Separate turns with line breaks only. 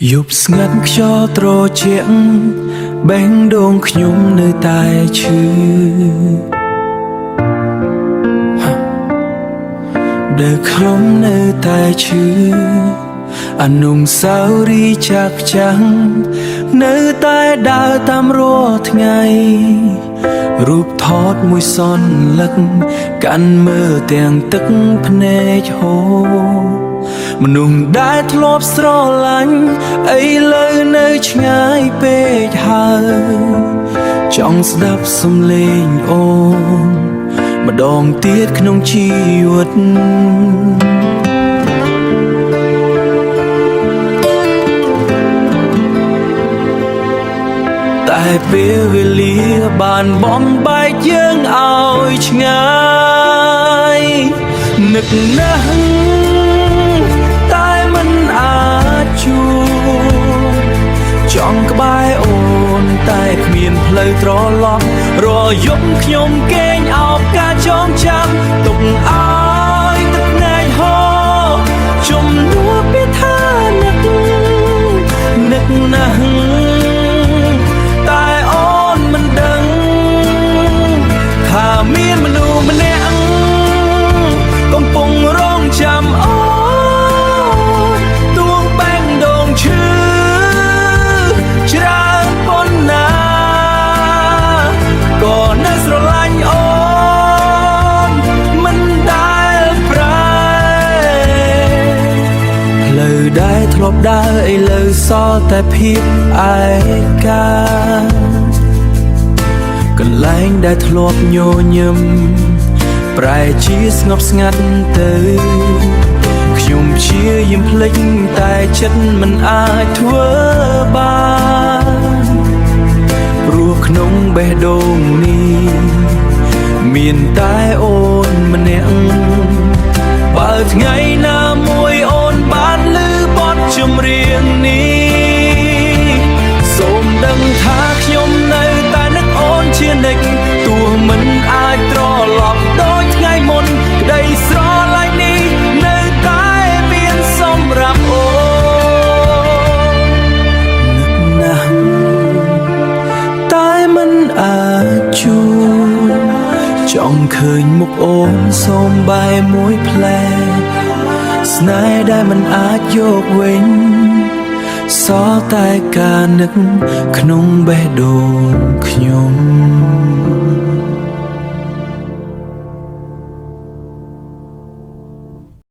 យប់ស្ងាត់ខ្យល់ត្រជាក់បេះដូងខ្ញុំនៅតែឈឺដែលខ្ញុំនៅតែឈឺអនុស្សាវរីយ៍ចាក់ចាំងនៅតែដើរតាមរាល់ថ្ងៃរូបថតមួយសន្លឹកកាន់មើលទាំងទឹកភ្នែកហូរមនុស្សដែលធ្លាប់ស្រឡាញ់ឥឡូវនៅឆ្ងាយពេកហើយចង់ស្ដាប់សំឡេងអូនម្ដងទៀតក្នុងជីវិតតែពេលវេលាបានបំបែកយើងឲ្យឆ្ងាយនឹកណាស់តែមិនអាចជួបចង់ក្បែរអូនតែគ្មានផ្លូវត្រឡប់រាល់យប់ខ្ញុំកេងអោបការចងចាំទុកឲ្យទឹកភ្នែកហូរជំនួសពីថានឹកណាស់តែអូនមិនដឹងថាមានមនុស្សម្នាក់កំពុងរងចាំអូនទួងបែងដងឈឺច្រើនប៉ុណ្ណាក៏នៅស្រឡាញ់អូនមិនដែលប្រែផ្លូវដែលធ្លាប់ដើរឥឡូវសល់តែភាពឯកាកន្លែងដែលធ្លាប់ញញឹមប្រែជាស្ងប់ស្ងាត់ទៅខ្ញុំព្យាយាមភ្លេចតែចិត្តមិនអាចធ្វើបានព្រោះក្នុងបេះដូងនេះមានតែអូនម្នាក់បើថ្ងៃណាមួយអូនបានឮបទចម្រៀងនេះសូមដឹងថាខ្ញុំនៅតែនឹកអូនជានិច្ចទោះមិនអាចត្រឡប់ដូចថ្ងៃមុនក្តីស្រឡាញ់នេះនៅតែមានសម្រាប់អូននឹកណាស់តែមិនអាចជួបចង់ឃើញមុខអូនសូមបែរមួយផ្លែស្នេហ៍ដែលមិនអាចយកវិញសល់តែការនឹកក្នុងបេះដូងខ្ញុំ